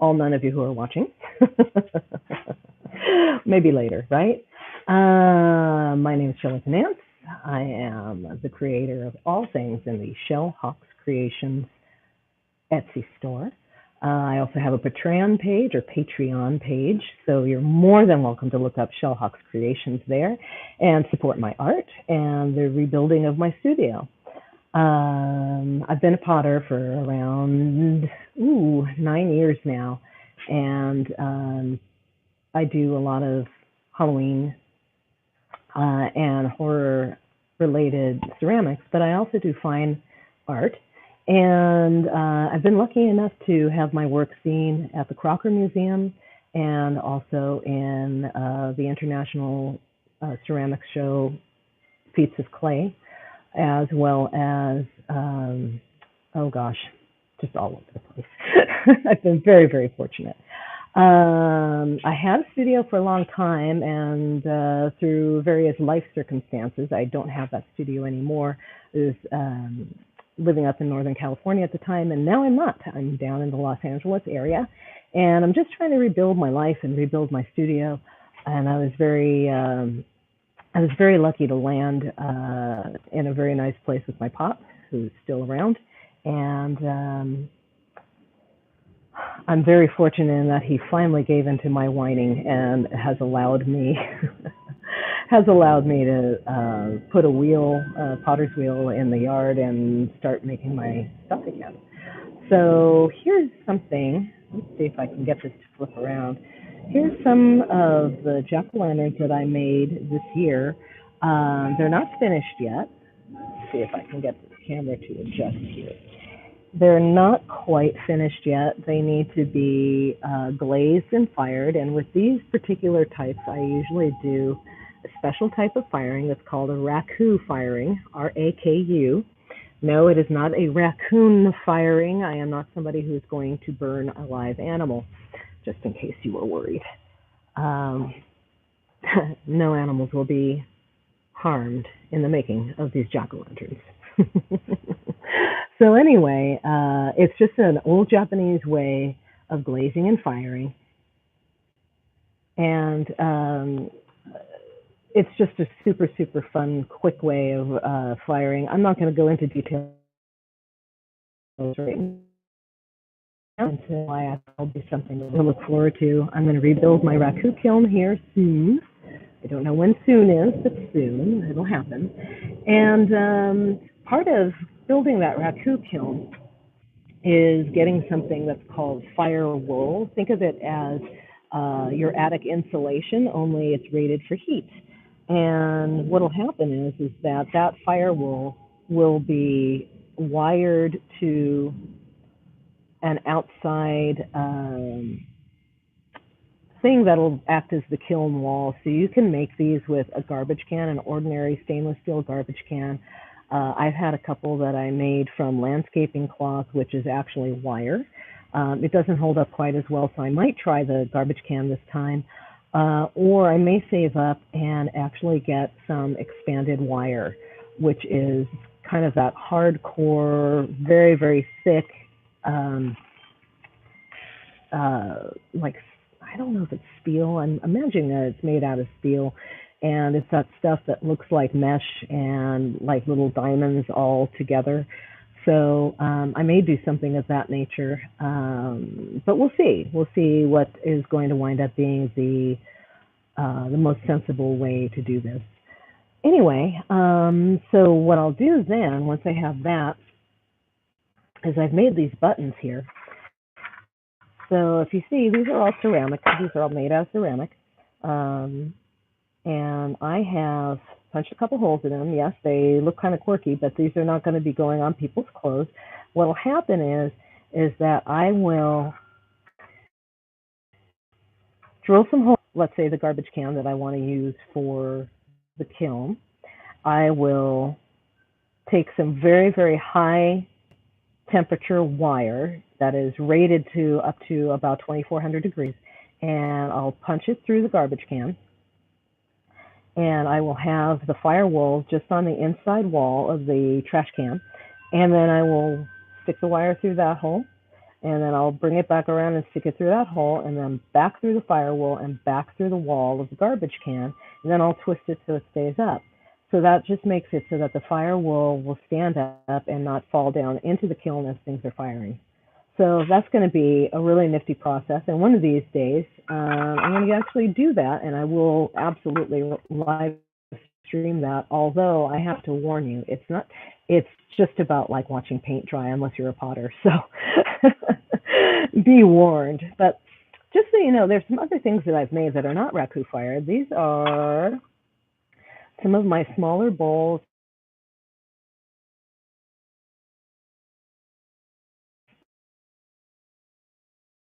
all none of you who are watching. Maybe later, right? My name is Shelley Finance. I am the creator of all things in the ShellHawk's Creations Etsy store. I also have a Patreon page, so you're more than welcome to look up ShellHawk's Creations there and support my art and the rebuilding of my studio. I've been a potter for around 9 years now, and I do a lot of Halloween and horror-related ceramics, but I also do fine art. And I've been lucky enough to have my work seen at the Crocker Museum and also in the International Ceramics Show, Feats of Clay, as well as, just all over the place. I've been very, very fortunate. I had a studio for a long time, and through various life circumstances, I don't have that studio anymore. I was living up in Northern California at the time, and now I'm not. I'm down in the Los Angeles area, and I'm just trying to rebuild my life and rebuild my studio. And I was very lucky to land in a very nice place with my pop, who's still around, and I'm very fortunate in that he finally gave into my whining and has allowed me to put a potter's wheel in the yard and start making my stuff again. So here's something. Let's see if I can get this to flip around. Here's some of the jack-o'-lanterns that I made this year. They're not finished yet. Let's see if I can get the camera to adjust here. They're not quite finished yet. They need to be glazed and fired. And with these particular types, I usually do a special type of firing that's called a raku firing, R-A-K-U. No, it is not a raccoon firing. I am not somebody who is going to burn a live animal, just in case you were worried. No animals will be harmed in the making of these jack-o'-lanterns. So anyway, it's just an old Japanese way of glazing and firing. And it's just a super, super fun, quick way of firing. I'm not going to go into details right now until I'll do something to look forward to. I'm going to rebuild my raku kiln here soon. I don't know when soon is, but soon it'll happen. And part of building that raku kiln is getting something that's called firewall. Think of it as your attic insulation, only it's rated for heat. And what will happen is that firewall will be wired to an outside thing that'll act as the kiln wall. So you can make these with a garbage can, an ordinary stainless steel garbage can. I've had a couple that I made from landscaping cloth, which is actually wire. It doesn't hold up quite as well, so I might try the garbage can this time. Or I may save up and actually get some expanded wire, which is kind of that hardcore, very, very thick, like, I don't know if it's steel. I'm imagining that it's made out of steel. And it's that stuff that looks like mesh and like little diamonds all together. So I may do something of that nature, but we'll see. We'll see what is going to wind up being the most sensible way to do this. Anyway, so what I'll do then, once I have that, is I've made these buttons here. So if you see, these are all ceramic. These are all made out of ceramic. And I have punched a couple holes in them. Yes, they look kind of quirky, but these are not going to be going on people's clothes. What will happen is that I will drill some holes, let's say the garbage can that I want to use for the kiln. I will take some very, very high temperature wire that is rated to up to about 2,400 degrees, and I'll punch it through the garbage can. And I will have the firewall just on the inside wall of the trash can. And then I will stick the wire through that hole. and then I'll bring it back around and stick it through that hole, and then back through the firewall and back through the wall of the garbage can, and then I'll twist it so it stays up. So that just makes it so that the firewall will stand up and not fall down into the kiln as things are firing. So that's going to be a really nifty process. And one of these days, I'm going to actually do that, and I will absolutely live stream that. Although I have to warn you, it's just about like watching paint dry unless you're a potter. So be warned. But just so you know, there's some other things that I've made that are not raku fired. These are some of my smaller bowls.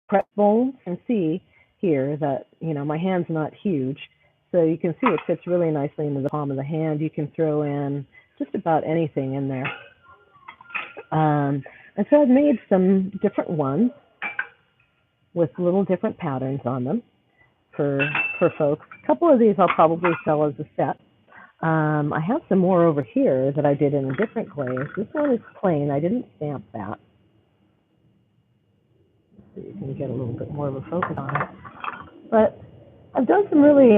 Prep bowls, and see here that, my hand's not huge. So you can see it fits really nicely into the palm of the hand. You can throw in just about anything in there. And so I've made some different ones with little different patterns on them for folks. A couple of these I'll probably sell as a set. I have some more over here that I did in a different glaze. This one is plain. I didn't stamp that. So you can get a little bit more of a focus on it. But I've done some really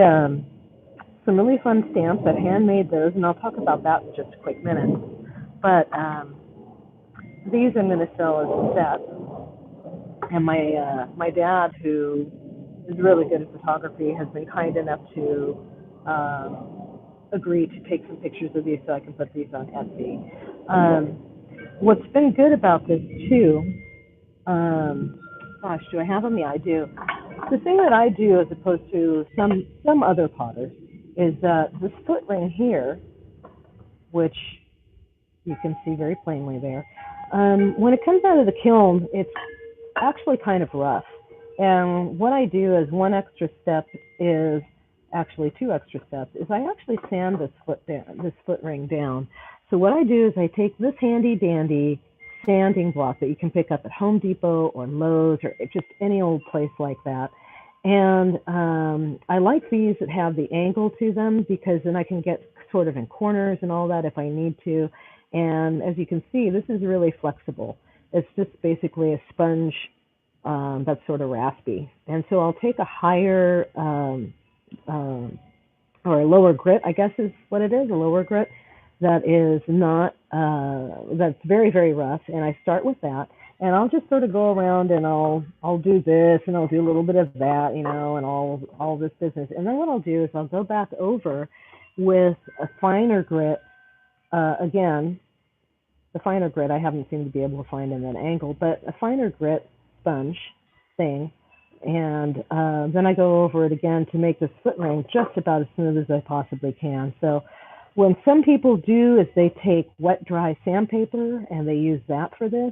fun stamps. I've handmade those, and I'll talk about that in just a quick minute. But these I'm going to sell as a set. And my dad, who is really good at photography, has been kind enough to agree to take some pictures of these so I can put these on Etsy. What's been good about this too, gosh, do I have them? Yeah, I do. The thing that I do as opposed to some other potters is that this foot ring here, which you can see very plainly there, when it comes out of the kiln, it's actually kind of rough. And what I do is actually two extra steps, is I actually sand this foot ring down. So what I do is I take this handy dandy sanding block that you can pick up at Home Depot or Lowe's or just any old place like that. And I like these that have the angle to them, because then I can get sort of in corners and all that if I need to. And as you can see, this is really flexible. It's just basically a sponge that's sort of raspy. And so I'll take a higher or a lower grit, I guess is what it is, a lower grit that is not, that's very, very rough. And I start with that. And I'll just sort of go around and I'll do this and I'll do a little bit of that, and all this business. And then what I'll do is I'll go back over with a finer grit. Again, the finer grit I haven't seemed to be able to find in that angle, but a finer grit sponge thing. And then I go over it again to make this foot ring just about as smooth as I possibly can. So when some people do is they take wet, dry sandpaper and they use that for this,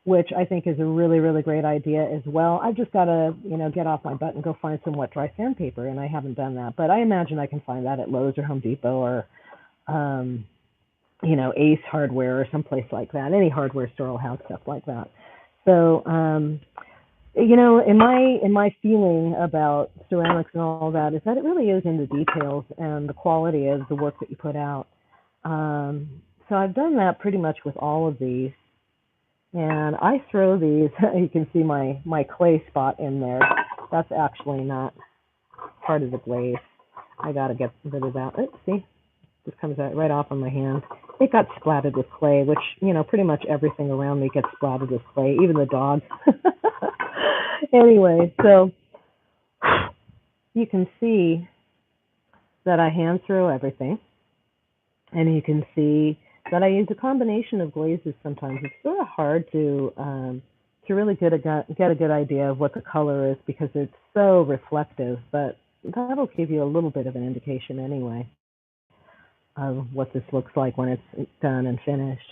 which I think is a really, really great idea as well. I've just got to, get off my butt and go find some wet, dry sandpaper, and I haven't done that. But I imagine I can find that at Lowe's or Home Depot or, Ace Hardware or someplace like that. Any hardware store will have stuff like that. So, in my feeling about ceramics and all that is that it really is in the details and the quality of the work that you put out. So I've done that pretty much with all of these. And I throw these, you can see my clay spot in there. That's actually not part of the glaze. I got to get rid of that. Oops, see? This comes out right off on my hand. It got splattered with clay, which, pretty much everything around me gets splattered with clay, even the dog. Anyway, so you can see that I hand throw everything. And you can see that I use a combination of glazes sometimes. It's sort of hard to really get a good idea of what the color is because it's so reflective, but that'll give you a little bit of an indication anyway of what this looks like when it's done and finished.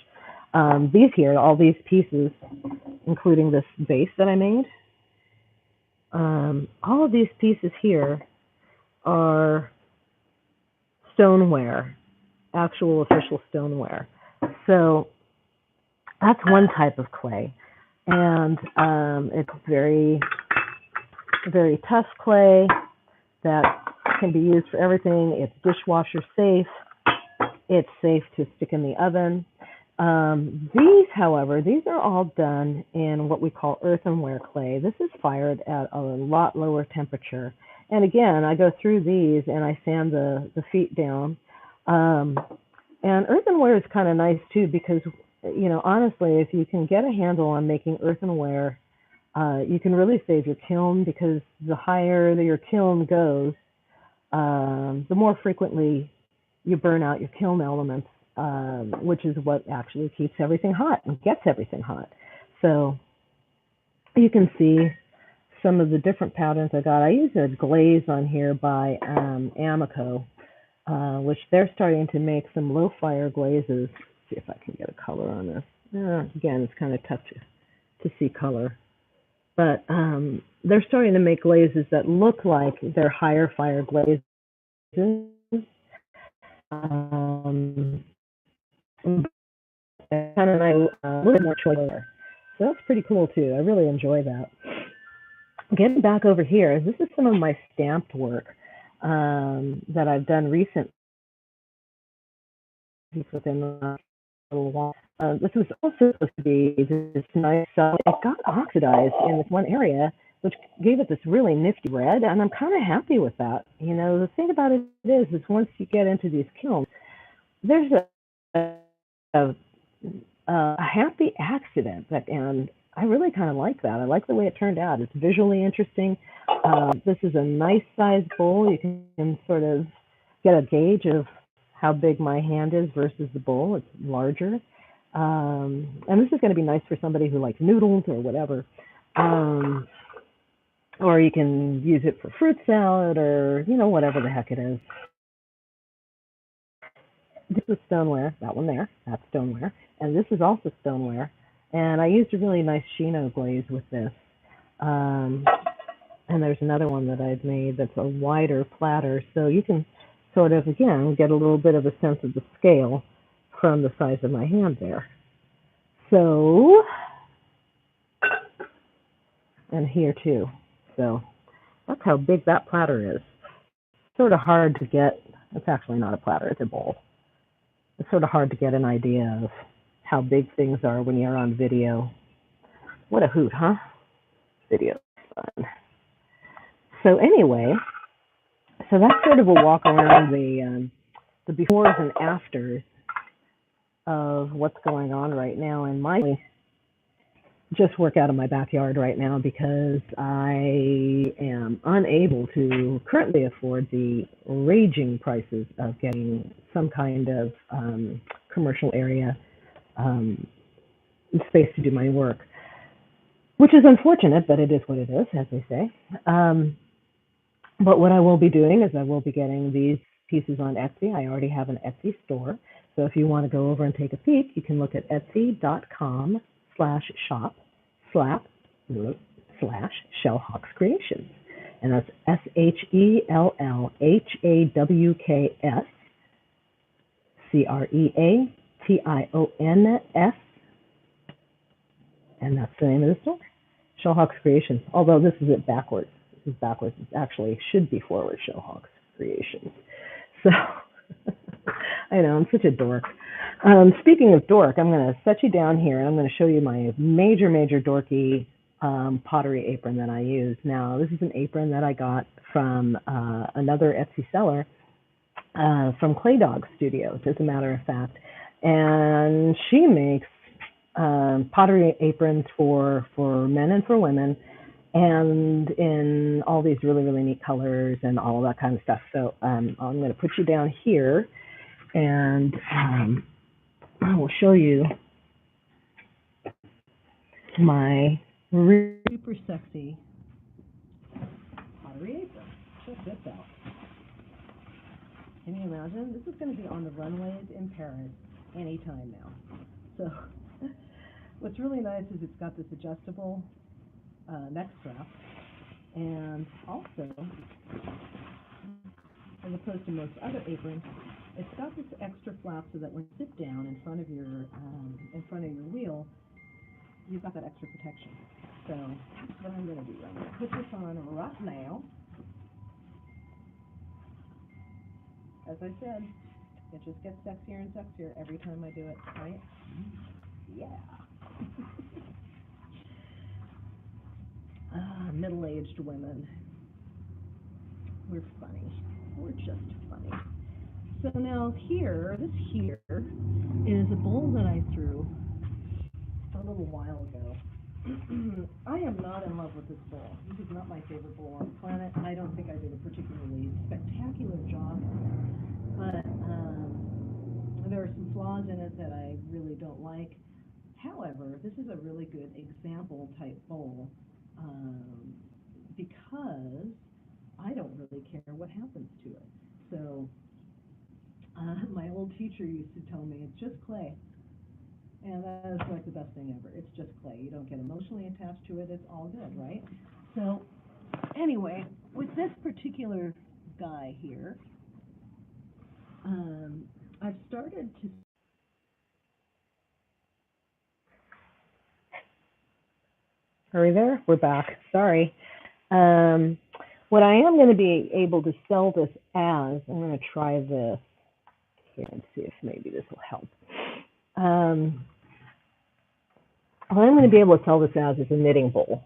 All these pieces, including this base that I made, all of these pieces here are stoneware, actual official stoneware. So that's one type of clay. And it's very, very tough clay that can be used for everything. It's dishwasher safe. It's safe to stick in the oven. These, however, these are all done in what we call earthenware clay. This is fired at a lot lower temperature. And again, I go through these and I sand the feet down. Um, and earthenware is kind of nice too because, you know, honestly, if you can get a handle on making earthenware, you can really save your kiln because the higher your kiln goes, the more frequently you burn out your kiln elements, which is what actually keeps everything hot and gets everything hot. So you can see some of the different patterns I got. I use a glaze on here by Amico, which they're starting to make some low fire glazes. Let's see if I can get a color on this. Again, it's kind of tough to see color. But they're starting to make glazes that look like they're higher fire glazes. Um, kind of nice, a little more choice there. So that's pretty cool too. I really enjoy that. Getting back over here, this is some of my stamped work that I've done recently within the little while. This was also supposed to be this nice, it got oxidized in this one area, which gave it this really nifty red, and I'm kind of happy with that. You know, the thing about it is once you get into these kilns, there's a happy accident, and I really kind of like that. I like the way it turned out. It's visually interesting. This is a nice sized bowl. You can sort of get a gauge of how big my hand is versus the bowl. It's larger. And this is going to be nice for somebody who likes noodles or whatever. Or you can use it for fruit salad or, you know, whatever the heck it is. This is stoneware, that one there, that's stoneware. And this is also stoneware. And I used a really nice Chino glaze with this. And there's another one that I've made that's a wider platter. So you can sort of, again, get a little bit of a sense of the scale from the size of my hand there. So, and here too. So that's how big that platter is. Sort of hard to get, it's actually not a platter, it's a bowl. It's sort of hard to get an idea of how big things are when you're on video. What a hoot, huh? Video fun. So anyway, so that's sort of a walk around the befores and afters of what's going on right now in my just work out of my backyard right now because I am unable to currently afford the raging prices of getting some kind of commercial area space to do my work, which is unfortunate, but it is what it is, as they say. But what I will be doing is I will be getting these pieces on Etsy. I already have an Etsy store. So if you want to go over and take a peek, you can look at etsy.com/shop/ShellHawk's Creations. And that's ShellHawksCreations. And that's the name of the store, ShellHawk's Creations. Although this is it backwards. This is backwards. It actually should be forward, ShellHawk's Creations. So I know, I'm such a dork. Speaking of dork, I'm going to set you down here and I'm going to show you my major dorky pottery apron that I use. Now, this is an apron that I got from another Etsy seller from Clay Dog Studios, as a matter of fact. And she makes pottery aprons for men and for women, and in all these really neat colors and all that kind of stuff. So I'm going to put you down here, and I will show you my super sexy pottery apron. Check this out. Can you imagine? This is going to be on the runways in Paris anytime now. So what's really nice is it's got this adjustable neck strap, and also, as opposed to most other aprons, it's got this extra flap so that when you sit down in front of your wheel, you've got that extra protection. So that's what I'm going to do. I'm going to put this on right now. As I said, It just gets sexier and sexier every time I do it, right? Yeah. Middle-aged women. We're funny. We're just funny. So now this here is a bowl that I threw a little while ago. I am not in love with this bowl. This is not my favorite bowl on the planet. I don't think I did a particularly spectacular job on it. But there are some flaws in it that I really don't like. However, this is a really good example type bowl because I don't really care what happens to it. So my old teacher used to tell me it's just clay. And that is like the best thing ever. It's just clay. You don't get emotionally attached to it. It's all good, right? So anyway, with this particular guy here, I've started to... Are we there? We're back. Sorry. What I am going to be able to sell this as, I'm going to try this here and see if maybe this will help. What I'm going to be able to sell this as is a knitting bowl.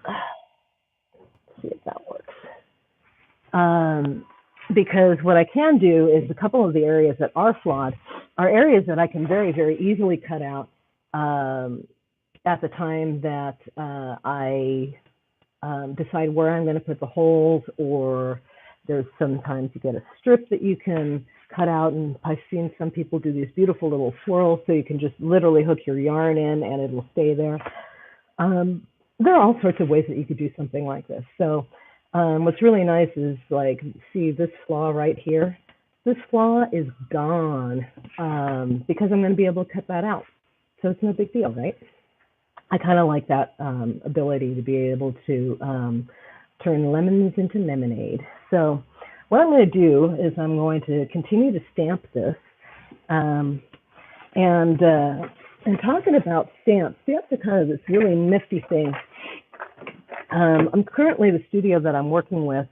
Let's see if that works. Because what I can do is a couple of the areas that are flawed are areas that I can very, very easily cut out at the time that I decide where I'm going to put the holes, or there's sometimes you get a strip that you can cut out, and I've seen some people do these beautiful little swirls so you can just literally hook your yarn in and it will stay there. There are all sorts of ways that you could do something like this. So what's really nice is, like, see this flaw right here? This flaw is gone because I'm going to be able to cut that out. So it's no big deal, right? I kind of like that ability to be able to turn lemons into lemonade. So what I'm going to do is I'm going to continue to stamp this. And talking about stamps are kind of this really nifty thing. I'm currently, the studio that I'm working with,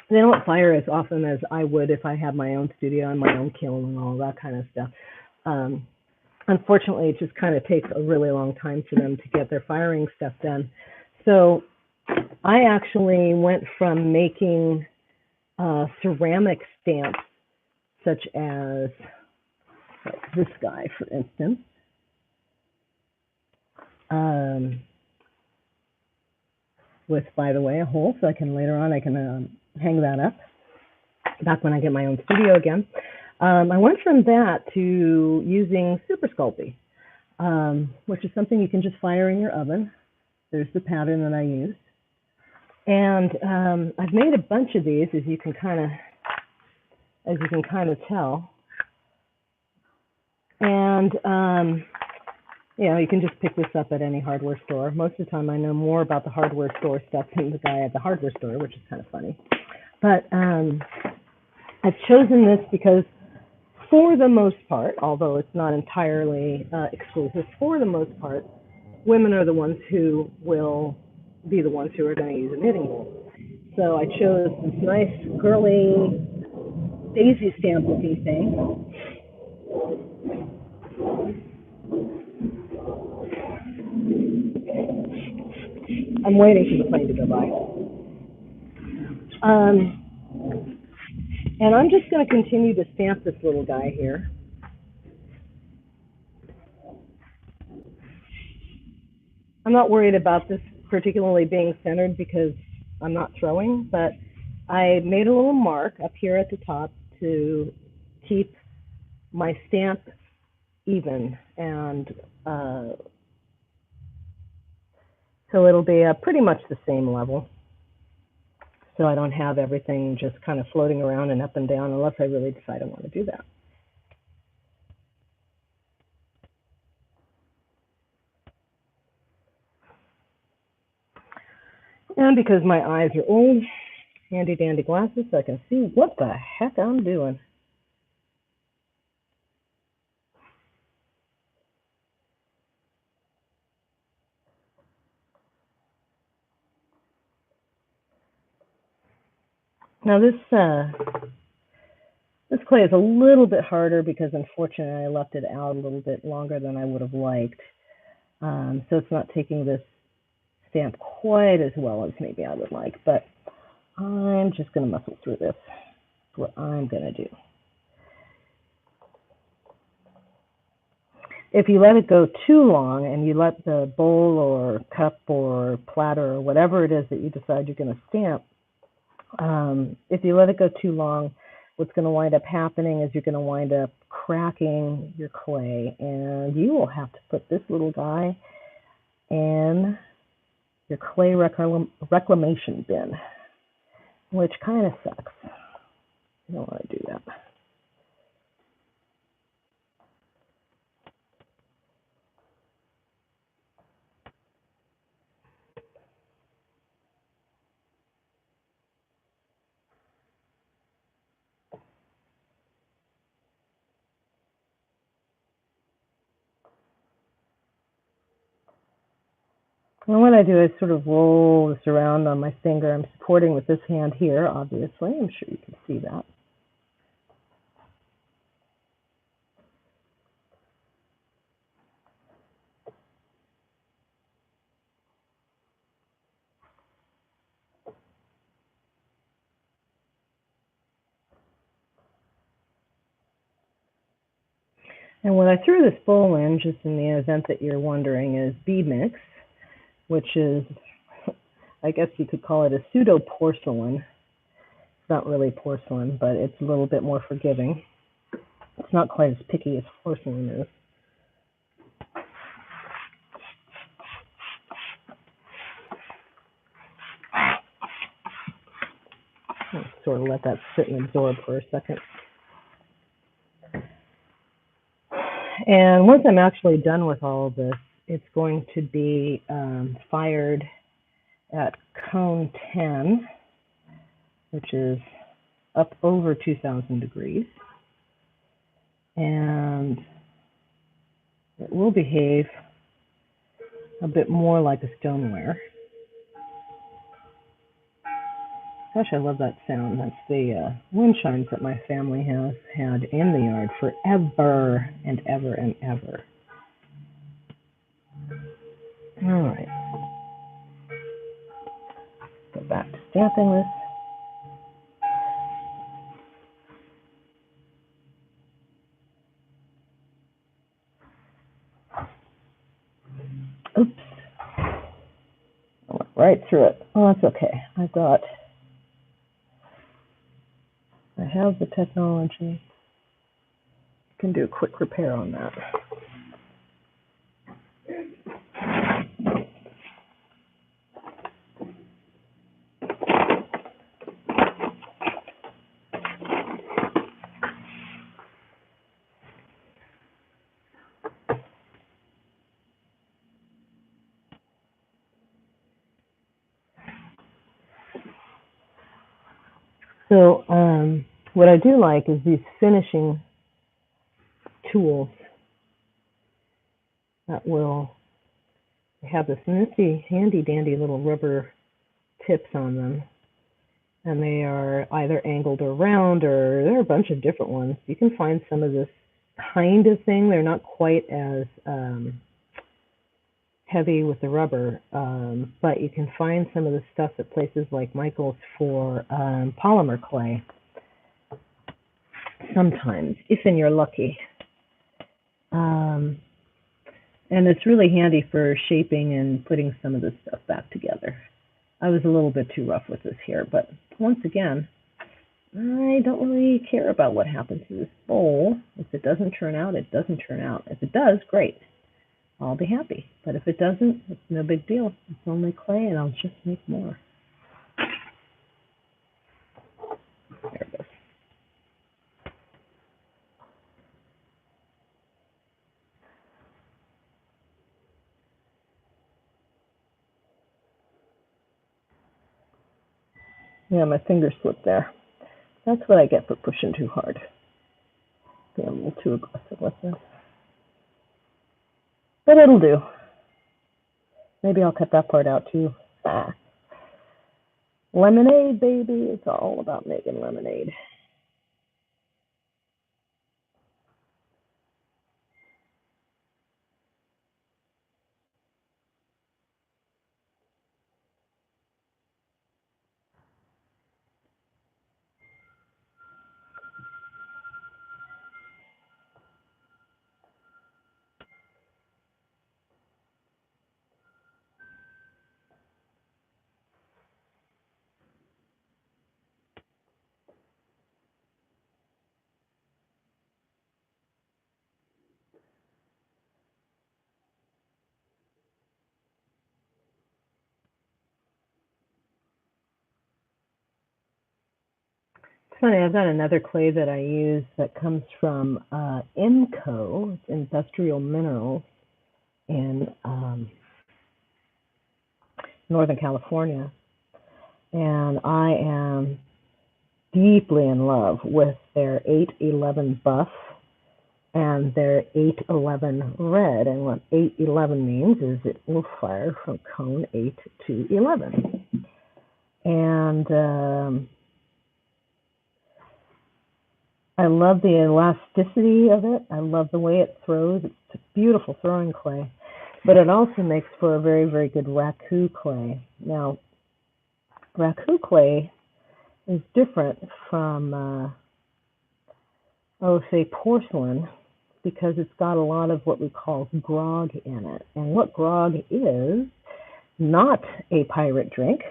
they don't fire as often as I would if I had my own studio and my own kiln and all that kind of stuff. Unfortunately, it just kind of takes a really long time for them to get their firing stuff done. So I actually went from making ceramic stamps, such as like this guy, for instance. With, by the way, a hole, so I can later on hang that up back when I get my own studio again. I went from that to using Super Sculpey, which is something you can just fire in your oven. There's the pattern that I used. And I've made a bunch of these, as you can kind of tell. And you know, you can just pick this up at any hardware store. Most of the time, I know more about the hardware store stuff than the guy at the hardware store, which is kind of funny. But I've chosen this because, for the most part, although it's not entirely exclusive, for the most part, women are the ones who will be the ones who are going to use a knitting bowl. So I chose this nice, girly, daisy stamp looking thing. I'm waiting for the plane to go by. And I'm just going to continue to stamp this little guy here. I'm not worried about this particularly being centered because I'm not throwing, but I made a little mark up here at the top to keep my stamp even, and so it'll be pretty much the same level. So I don't have everything just kind of floating around and up and down unless I really decide I want to do that. And because my eyes are old, handy dandy glasses, so I can see what the heck I'm doing. Now this clay is a little bit harder because unfortunately I left it out a little bit longer than I would have liked. So it's not taking this stamp quite as well as maybe I would like, but I'm just going to muscle through this. That's what I'm going to do. If you let it go too long and you let the bowl or cup or platter or whatever it is that you decide you're going to stamp, if you let it go too long, what's going to wind up happening is you're going to wind up cracking your clay, and you will have to put this little guy in your clay reclamation bin, which kind of sucks. You don't want to do that. And what I do is sort of roll this around on my finger. I'm supporting with this hand here, obviously. I'm sure you can see that. And what I threw this bowl in, just in the event that you're wondering, is B-Mix, which is, I guess you could call it a pseudo-porcelain. It's not really porcelain, but it's a little bit more forgiving. It's not quite as picky as porcelain is. Let's sort of let that sit and absorb for a second. And once I'm actually done with all of this, it's going to be fired at cone 10, which is up over 2,000 degrees. And it will behave a bit more like a stoneware. Gosh, I love that sound. That's the wind chimes that my family has had in the yard forever and ever and ever. All right. Go back to stamping this. Oops. I went right through it. Oh, that's okay. I have the technology. You can do a quick repair on that. So what I do like is these finishing tools that will have this nifty, handy-dandy little rubber tips on them. And they are either angled or round, or there are a bunch of different ones. You can find some of this kind of thing. They're not quite as heavy with the rubber, but you can find some of the stuff at places like Michael's for polymer clay sometimes, if you're lucky. And it's really handy for shaping and putting some of this stuff back together. I was a little bit too rough with this here, but once again, I don't really care about what happens to this bowl. If it doesn't turn out, it doesn't turn out. If it does, great. I'll be happy. But if it doesn't, it's no big deal. It's only clay, and I'll just make more. There it goes. Yeah, my finger slipped there. That's what I get for pushing too hard. Being a little too aggressive with this. But it'll do. Maybe I'll cut that part out too. Lemonade, baby. It's all about making lemonade. It's funny, I've got another clay that I use that comes from IMCO, it's Industrial Minerals, in Northern California. And I am deeply in love with their 811 buff and their 811 red. And what 811 means is it will fire from cone 8 to 11. And I love the elasticity of it. I love the way it throws. It's a beautiful throwing clay. But it also makes for a very, very good raku clay. Now, raku clay is different from, say, porcelain, because it's got a lot of what we call grog in it. And what grog is not a pirate drink,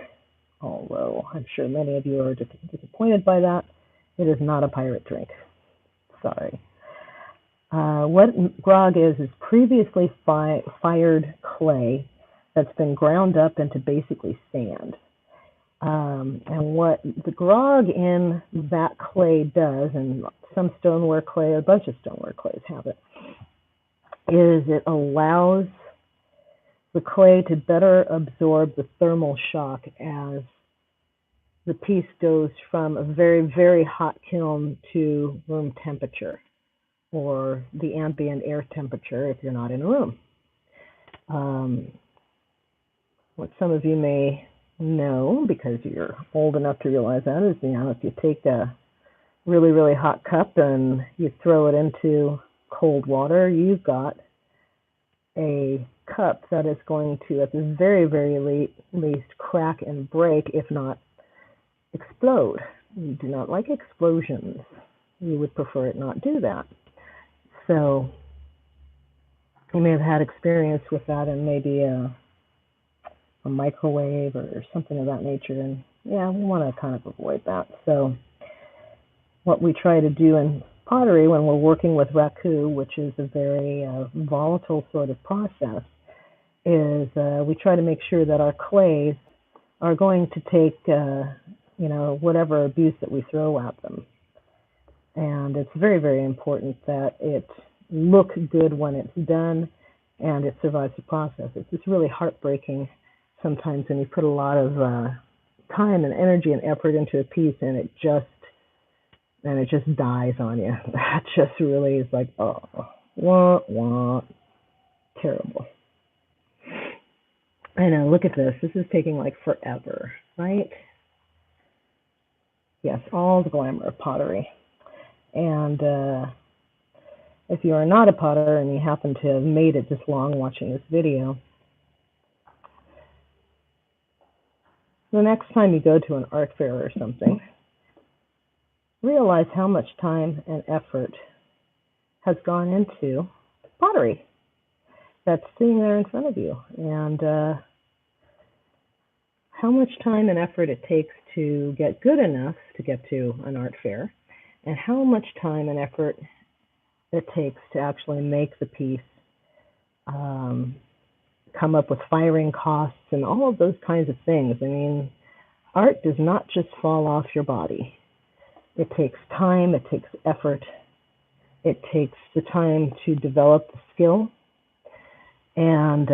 although I'm sure many of you are disappointed by that. It is not a pirate drink. Sorry. What grog is previously fired clay that's been ground up into basically sand. And what the grog in that clay does, and some stoneware clay, a bunch of stoneware clays have it, is it allows the clay to better absorb the thermal shock as the piece goes from a very, very hot kiln to room temperature, or the ambient air temperature if you're not in a room. What some of you may know, because you're old enough to realize that, is, if you take a really, really hot cup and you throw it into cold water, you've got a cup that is going to, at the very, very least, crack and break, if not explode. You do not like explosions. You would prefer it not do that. So you may have had experience with that in maybe a microwave or something of that nature. And yeah, we want to kind of avoid that. So what we try to do in pottery when we're working with raku, which is a very volatile sort of process, is we try to make sure that our clays are going to take whatever abuse that we throw at them. And it's very, very important that it look good when it's done and it survives the process. It's just really heartbreaking sometimes when you put a lot of time and energy and effort into a piece and it just dies on you. That just really is like, oh, wah, wah, terrible. I know, look at this. This is taking like forever, right? Yes, all the glamour of pottery. And if you are not a potter and you happen to have made it this long watching this video, the next time you go to an art fair or something, realize how much time and effort has gone into pottery that's sitting there in front of you, and how much time and effort it takes to get good enough to get to an art fair, and how much time and effort it takes to actually make the piece, come up with firing costs and all of those kinds of things. I mean, art does not just fall off your body. It takes time, it takes effort, it takes the time to develop the skill, and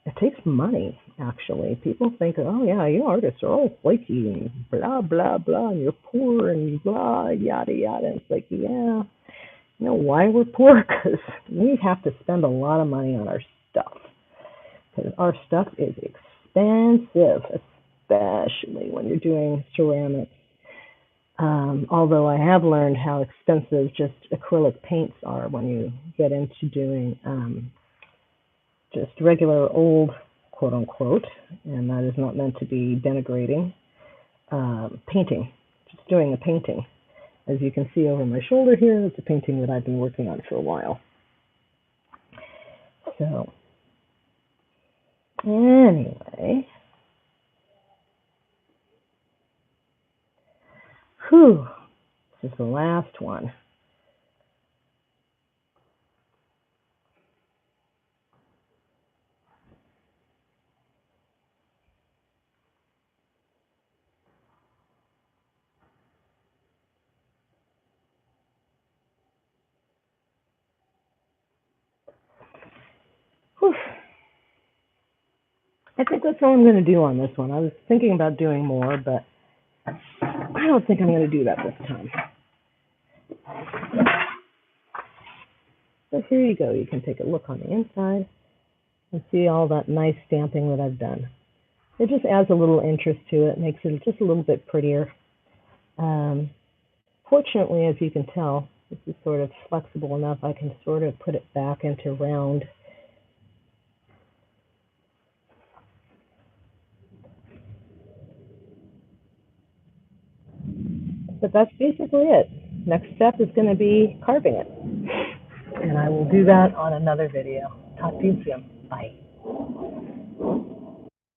it takes money, actually. People think, oh yeah, you artists are all flaky and blah, blah, blah, and you're poor and blah, yada, yada. And it's like, yeah, you know why we're poor? Because we have to spend a lot of money on our stuff. Because our stuff is expensive, especially when you're doing ceramics. Although I have learned how expensive just acrylic paints are when you get into doing just regular old, quote unquote, and that is not meant to be denigrating, painting, just doing a painting. As you can see over my shoulder here, it's a painting that I've been working on for a while. So, anyway, whew, this is the last one. Whew. I think that's all I'm going to do on this one. I was thinking about doing more, but I don't think I'm going to do that this time. So here you go. You can take a look on the inside and see all that nice stamping that I've done. It just adds a little interest to it, makes it just a little bit prettier. Fortunately, as you can tell, this is sort of flexible enough. I can sort of put it back into round. But that's basically it. Next step is going to be carving it. And I will do that on another video. Talk to you soon. Bye.